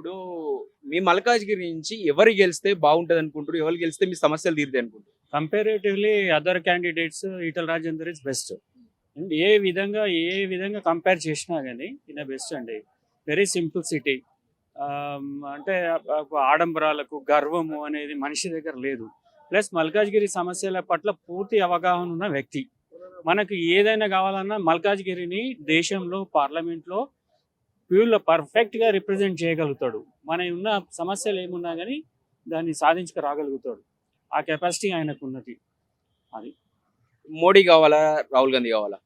ఇప్పుడు మీ మల్కాజ్గిరి నుంచి ఎవరు గెలిస్తే బాగుంటది అనుకుంటారు? ఎవరు గెలిస్తే మీ సమస్యలు తీరుతాయి అనుకుంటారు? Comparatively other candidates Eatala Rajender is best. And ఏ విధంగా కంపేర్ చేసినా కానీ ఈయన బెస్ట్ అండి. Very simplicity. అంటే ఆడంబరాలకు గర్వము అనేది మనిషి దగ్గర లేదు. ప్లస్ మల్కాజ్గిరి సమస్యల పట్ల పూర్తి అవగాహన ఉన్న వ్యక్తి. మనకు ఏదైనా కావాలన్నా మల్కాజ్గిరిని దేశంలో పార్లమెంట్లో పర్ఫెక్ట్గా రిప్రజెంట్ చేయగలుగుతాడు. మన ఉన్న సమస్యలు ఏమున్నా కానీ దాన్ని సాధించుకు రాగలుగుతాడు. ఆ కెపాసిటీ ఆయనకు ఉన్నది. అది మోడీ కావాలా? రాహుల్ గాంధీ కావాలా?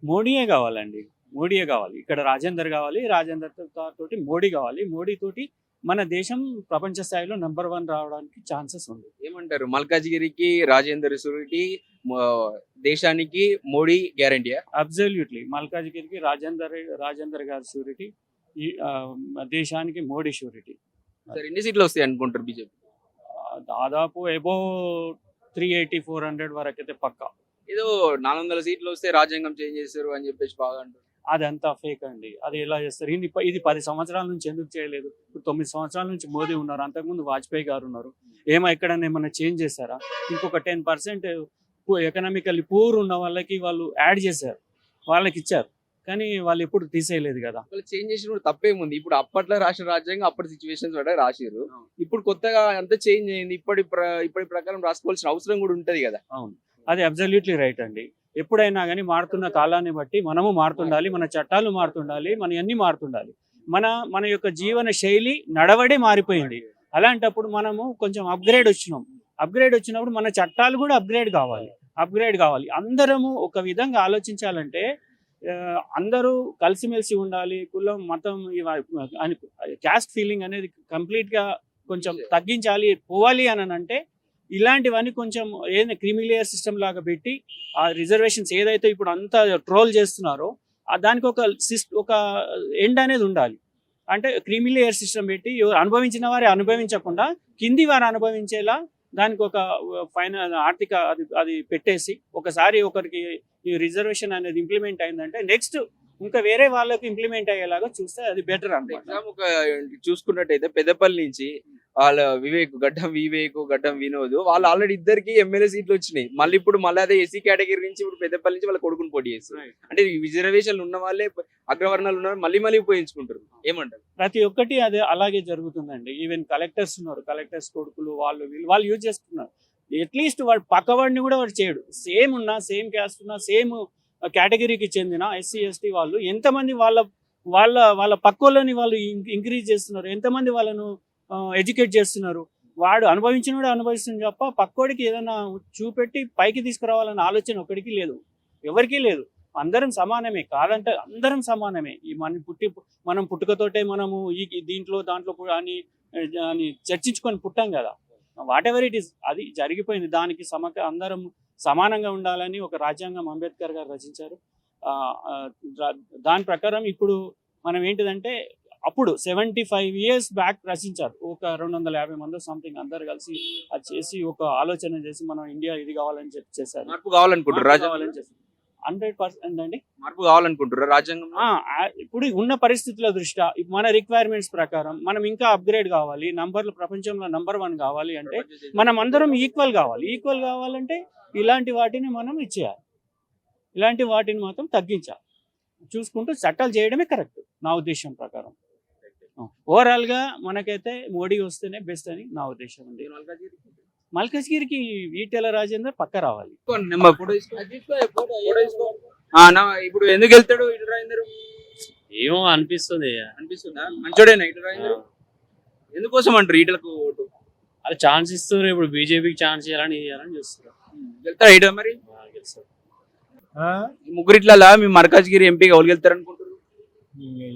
మోడీయే కావాలండి. మోడీయే కావాలి. ఇక్కడ రాజేందర్ కావాలి. రాజేందర్ తోటి మోడీ కావాలి. మోడీ తోటి మన దేశం ప్రపంచ స్థాయిలో నెంబర్ 1 రావడానికి ఛాన్సెస్ ఉంది. ఏమంటారు? మల్కాజ్గిరికి రాజేందర్ షూరిటీ, దేశానికి మోడీ గ్యారంటీయా? అబ్సల్యూట్లీ మల్కాజ్గిరికి రాజేందర్ గారి షూరిటీ, ఈ దేశానికి మోడీ షూరిటీ. సరే, ఎన్ని సీట్లు వస్తాయి అనుకుంటారు బీజేపీ? దాదాపు అబౌవ్ 380-400 వరకు అయితే పక్కా. ఏదో 400 సీట్లు వస్తే రాజ్యాంగం చేంజ్ చేస్తారు అని చెప్పేసి బాగా అంటారు. అదంతా ఫేక్ అండి. అది ఎలా చేస్తారు? ఇది 10 సంవత్సరాల నుంచి ఎందుకు చేయలేదు? ఇప్పుడు 9 సంవత్సరాల నుంచి మోదీ ఉన్నారు. అంతకుముందు వాజ్పేయి గారు ఉన్నారు. ఎక్కడైనా ఏమన్నా చేంజ్ చేశారా? ఇంకొక 10% ఎకనామికల్లీ పూర్ ఉన్న వాళ్ళకి వాళ్ళు యాడ్ చేశారు, వాళ్ళకి ఇచ్చారు. కానీ వాళ్ళు ఎప్పుడు తీసేయలేదు కదా. వాళ్ళు చేంజ్ చేసిన కూడా తప్పేముంది? ఇప్పుడు అప్పట్లో రాసిన రాజ్యాంగం అప్పటి సిచ్యువేషన్స్ పడే రాసిరు. ఇప్పుడు కొత్తగా అంతా చేంజ్ అయింది. ఇప్పటి ప్రకారం రాసుకోవాల్సిన అవసరం కూడా ఉంటది కదా. అవును, అది అబ్సల్యూట్లీ రైట్ అండి. ఎప్పుడైనా కానీ మారుతున్న కాలాన్ని బట్టి మనము మారుతుండాలి, మన చట్టాలు మారుతుండాలి, మన అన్ని మారుతుండాలి. మన యొక్క జీవన శైలి నడవడే మారిపోయింది. అలాంటప్పుడు మనము కొంచెం అప్గ్రేడ్ వచ్చినప్పుడు మన చట్టాలు కూడా అప్గ్రేడ్ కావాలి. అందరము ఒక విధంగా ఆలోచించాలంటే అందరూ కలిసిమెలిసి ఉండాలి. కులం, మతం, క్యాస్ట్ ఫీలింగ్ అనేది కంప్లీట్గా కొంచెం తగ్గించాలి, పోవాలి అని అంటే ఇలాంటివన్నీ కొంచెం ఏదైనా క్రిమిలేయర్ సిస్టమ్ లాగా పెట్టి ఆ రిజర్వేషన్స్ ఏదైతే ఇప్పుడు అంతా ట్రోల్ చేస్తున్నారో దానికి ఒక ఎండ్ అనేది ఉండాలి. అంటే క్రిమిలేయర్ సిస్టమ్ పెట్టి అనుభవించిన వారే అనుభవించకుండా కింది వారు అనుభవించేలా దానికి ఒక ఫైనల్ ఆర్థిక అది పెట్టేసి ఒకసారి ఒకరికి ఈ రిజర్వేషన్ అనేది ఇంప్లిమెంట్ అయిందంటే నెక్స్ట్ ఇంకా వేరే వాళ్ళకి ఇంప్లిమెంట్ అయ్యేలాగా చూస్తే అది బెటర్ అన్నమాట. ఎగ్జామ్ చూసుకున్నట్టయితే పెద్దపల్లి నుంచి వాళ్ళ గడ్డం వినోద్ వాళ్ళు ఆల్రెడీ ఇద్దరికి ఎమ్మెల్యే సీట్లు వచ్చినాయి. మళ్ళీ అదే ఎస్సీ కేటగిరీ నుంచి ఇప్పుడు పెద్దపల్లి నుంచి వాళ్ళ కొడుకుని పోటీ చేస్తారు. అంటే రిజర్వేషన్లు ఉన్న వాళ్ళే, అగ్రవర్ణాలు ఉన్న మళ్ళీ ఉపయోగించుకుంటారు. ఏమంటారు? ప్రతి ఒక్కటి అదే అలాగే జరుగుతుందండి. ఈవెన్ కలెక్టర్స్ ఉన్నారు, కలెక్టర్స్ కొడుకులు వాళ్ళు యూజ్ చేస్తున్నారు. అట్లీస్ట్ వాడు పక్కవాడిని కూడా వాడు చేయడు. సేమ్ క్యాస్ట్ ఉన్నా, సేమ్ కేటగిరీకి చెందిన ఎస్సీ ఎస్టీ వాళ్ళు ఎంతమంది వాళ్ళ పక్కోళ్ళని వాళ్ళు ఇంక్రీజ్ చేస్తున్నారు, ఎంతమంది వాళ్ళను ఎడ్యుకేట్ చేస్తున్నారు. వాడు అనుభవిస్తుంది తప్ప పక్కోడికి ఏదైనా చూపెట్టి పైకి తీసుకురావాలన్న ఆలోచన ఒకడికి లేదు, ఎవరికీ లేదు. అందరం సమానమే. కాదంటే అందరం సమానమే. మనం పుట్టుకతోటే మనము దాంట్లో అని చర్చించుకొని పుట్టాం కదా. వాట్ ఎవర్ ఇట్ ఈస్, అది జరిగిపోయింది. దానికి అందరం సమానంగా ఉండాలని ఒక రాజ్యాంగం అంబేద్కర్ గారు రచించారు. దాని ప్రకారం ఇప్పుడు మనం ఏంటిదంటే అప్పుడు 75 years బ్యాక్ రచించారు. ఒక 250 మంది సంథింగ్ అందరు కలిసి అది చేసి ఒక ఆలోచన చేసి మనం ఇండియా ఇది కావాలని చెప్పి చేశారు. మార్పు కావాలనుకుంటారు 100% అండి. మార్పు కావాలనుకుంటారు రాజ్యాంగం. ఇప్పుడు ఉన్న పరిస్థితుల దృష్ట్యా మన రిక్వైర్మెంట్స్ ప్రకారం మనం ఇంకా అప్గ్రేడ్ కావాలి, ప్రపంచంలో నంబర్ 1 కావాలి అంటే మనం అందరం ఈక్వల్ కావాలంటే ఇలాంటి వాటిని మనం ఇచ్చేయాలి, ఇలాంటి వాటిని మాత్రం తగ్గించాలి. చూసుకుంటూ చట్టాలు చేయడమే కరెక్ట్ నా ఉద్దేశం ప్రకారం. ఓవరాల్ గా మనకైతే మోడీ వస్తేనే బెస్ట్ అని నా ఉద్దేశం ఉంది. మల్కాజ్గిరికి ఈటెల రాజేందర్ పక్క రావాలి. ఇప్పుడు ఎందుకు వెళ్తాడు ఈటెల రాజేందర్? ఏమో అనిపిస్తుందా? మంచోడేనా ఈటెల రాజేందర్? ఎందుకోసం అంటారు ఈటలకు ఓటు? అది ఛాన్స్ ఇస్తారు. ఇప్పుడు బీజేపీకి ఛాన్స్ ఇవ్వాలని చూస్తారు. వెళ్తారా ఈటల? మరి ముగ్గురిట్లా మీ మల్కాజ్గిరి ఎంపీగా ఎవరు వెళ్తారు అనుకుంటారు?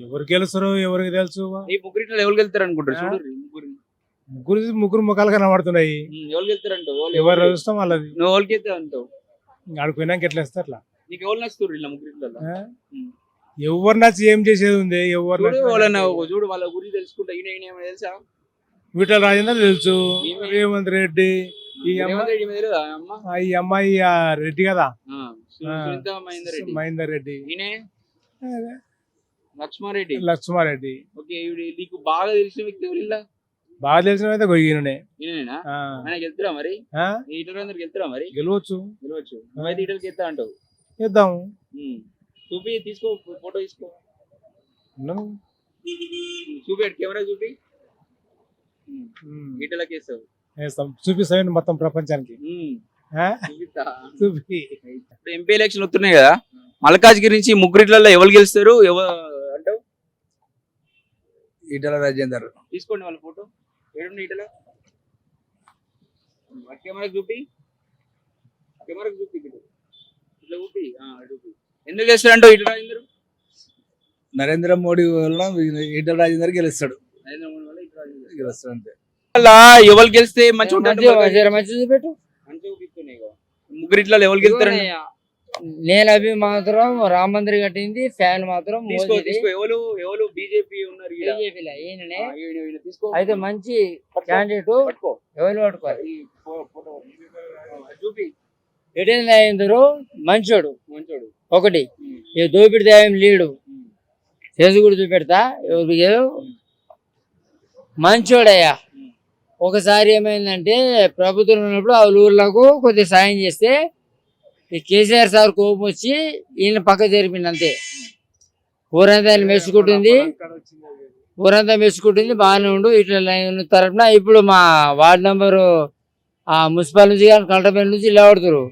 ఎవరు గెలుస్తారు ఎవరికి తెలుసు. ఈ ముగ్గురిట్లో ఎవరు వెళ్తారు అనుకుంటారు? చూడు, ముగ్గురు ముఖాలు కనబడుతున్నాయి. ఎవరు వెళ్తారంటావు? ఎవరు ఇష్టం వాళ్ళది. నువ్వు ఎవరికి వెళ్తావు అంటావు? ఆడిపోయినాక ఎట్లా ఇస్తారు అట్లా. నీకు ఎవరు నచ్చుతారు ఇలా ముగ్గురిట్లో? ఎవరు నచ్చి ఏం చేసేది ఉంది? చూడు, వాళ్ళ గురించి తెలుసుకుంటా. ఈయన ఏమైనా తెలుసా? ఈటెల రాజేందర్ తెలుసు, రేవంత్ రెడ్డి, ఈ అమ్మాయి రెడ్డి కదా, మహేందర్ రెడ్డి. లక్ష్మారెడ్డి. లక్ష్మారెడ్డి. ఓకే, నీకు బాగా తెలిసిన వ్యక్తి ఎవరు ఇలా? బాగా తెలిసిన అయితే గొయ్యినే. ఈయనేనా? ఆయన గెలుతురా మరి? ఈటల రాజేందర్ గెలుతురా మరి? గెలవచ్చు. నువ్వైతే ఈటలకి గెలుతా అంటావు. చేద్దాము. చూపి, తీసుకో ఫోటో తీసుకో. ఉన్నాము. చూపి, కెమెరా చూపి. ఈటలకి వేస్తావు. వేస్తాం, చూపిస్తాం మొత్తం ప్రపంచానికి. చూపిస్తా. చూపి. ఇప్పుడు ఎంపీ ఎలక్షన్ వస్తున్నాయి కదా, మల్కాజ్గిరి నుంచి ముగ్గురిట్లలో ఎవరు గెలుస్తారు అంటావు? ఈటల రాజేందర్. తీసుకోండి వాళ్ళ ఫోటో. ఏడుంది ఈటల? కెమెరాకి చూపి, కెమెరాకి చూపి. ఇట్లా చూపి, చూపి. ఎందుకు గెలుస్తారంటావు ఈటల రాజేందర్? నరేంద్ర మోడీ వల్ల ఈటల రాజేందర్ గెలుస్తాడు. నరేంద్ర మోడీ వల్ల ఈటల రాజేందర్ గెలుస్తాడు అంతే. అలా ఎవరు గెలిస్తే మంచిగా ఉంటుంది? మంచి చూపెట్టు. మంచిగా చూపిస్తున్నాయి కదా. ముగ్గురిట్లలో ఎవరు గెలుస్తారండి? నేను అవి మాత్రం రామ మందిర్ కట్టింది, ఫ్యాన్ మాత్రం తీసుకో, తీసుకో. ఎవరు బీజేపీ ఉన్నారు ఈడ. బీజేపీలో ఈయననే. ఈయన తీసుకో. అయితే మంచి క్యాండిడేట్ పట్టుకో. ఎవరు పట్టుకోవాలి. ఈ ఫోటో చూపి. ఎటైనా అయిందరు మంచోడు. మంచోడు ఒకటి ఏ దోపిడి దేవం లీడు చేసి కూడా చూపెడతా. ఎవరు మంచోడయ్యా. ఒకసారి ఏమైందంటే ప్రభుత్వం ఉన్నప్పుడు ఆ ఊర్లకు కొద్దిగా సాయం చేస్తే ఈ కేసీఆర్ సార్ కోపం వచ్చి ఈయన పక్క జరిపింది అంతే. ఊరంతా ఆయన మెచ్చుకుంటుంది, ఊరంతా మెచ్చుకుంటుంది, బాగానే ఉండు ఇట్లా తరఫున. ఇప్పుడు మా వార్డు నెంబరు మున్సిపల్ నుంచి కానీ కలెక్టర్ నుంచి లేవడుతురు.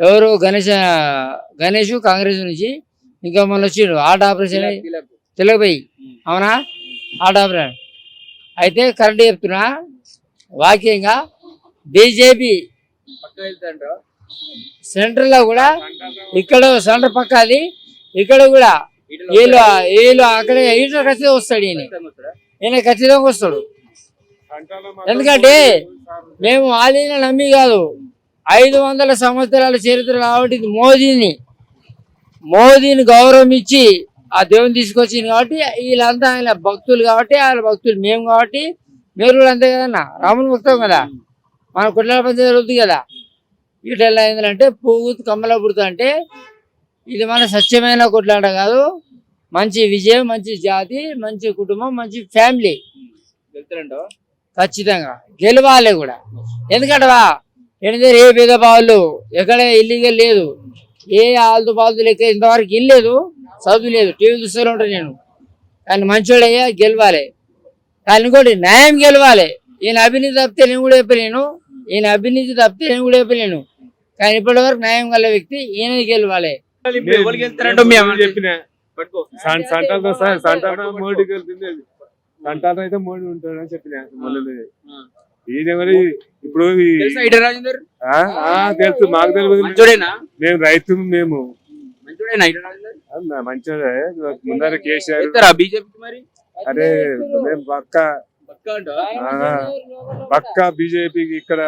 ఎవరు గణేష్ కాంగ్రెస్ నుంచి. ఇంకా మొన్న వచ్చిండు హార్ట్ ఆపరేషన్ తిలకపోయి. అవునా? హార్ట్ ఆపరేషన్ అయితే కరెక్ట్ చెప్తున్నా. వాక్యంగా బీజేపీ సెంటర్ లో కూడా, ఇక్కడ సెంటర్ పక్క అది, ఇక్కడ కూడా వీళ్ళు అక్కడ ఈటల ఖచ్చితంగా వస్తాడు. ఈయన ఖచ్చితంగా వస్తాడు. ఎందుకంటే మేము ఆలీన నమ్మి కాదు, 500 సంవత్సరాల చరిత్ర కాబట్టి మోదీని గౌరవం ఇచ్చి ఆ దేవుని తీసుకొచ్చింది కాబట్టి వీళ్ళంతా ఆయన భక్తులు కాబట్టి, వాళ్ళ భక్తులు మేము కాబట్టి మీరు కూడా అంతే కదన్నా. రాముని భక్తం కదా, మన కుట్ల పంచాయతీ జరుగుతుంది కదా. ఇట్లా ఎలా అయిందంటే పువ్వు కమ్మల పుడుతా అంటే ఇది మన సత్యమైన కొట్లాట కాదు. మంచి విజయం, మంచి జాతి, మంచి కుటుంబం, మంచి ఫ్యామిలీ. ఖచ్చితంగా గెలవాలి కూడా. ఎందుకంటే ఏ భేదభావాలు ఎక్కడ ఇల్లీగల్ లేదు, ఏ ఆల్తు పాల్తు లెక్క ఇంతవరకు ఇల్లేదు, చదువు లేదు, టీవీ చూస్తూనే ఉంటాను నేను. కానీ మంచోడయ్యా గెలవాలి. కానీ ఇంకోటి న్యాయం గెలవాలి. ఈయన అవినీతి తప్పితే నేను కూడా చెప్పలేను, ఈయన అవినీతి తప్పితే నేను కూడా చెప్పలేను. కానీ ఇప్పటి వరకు న్యాయం గల వ్యక్తి ఈయన గెలవాలి. మోడీ గెలుతుంది. సంటాలు అయితే మోడీ ఉంటాడని చెప్పిన. ఈయన మరి ఇప్పుడు తెలుసు, మాకు తెలియదు. మేము రైతు, మేము మంచిగా ముందర కేసీఆర్ బీజేపీ మరి. అరే మేము పక్కా బీజేపీకి ఇక్కడ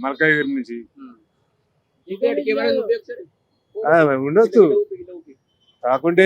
మల్కాజ్గిరి నుంచి ఉండొచ్చు. కాకుంటే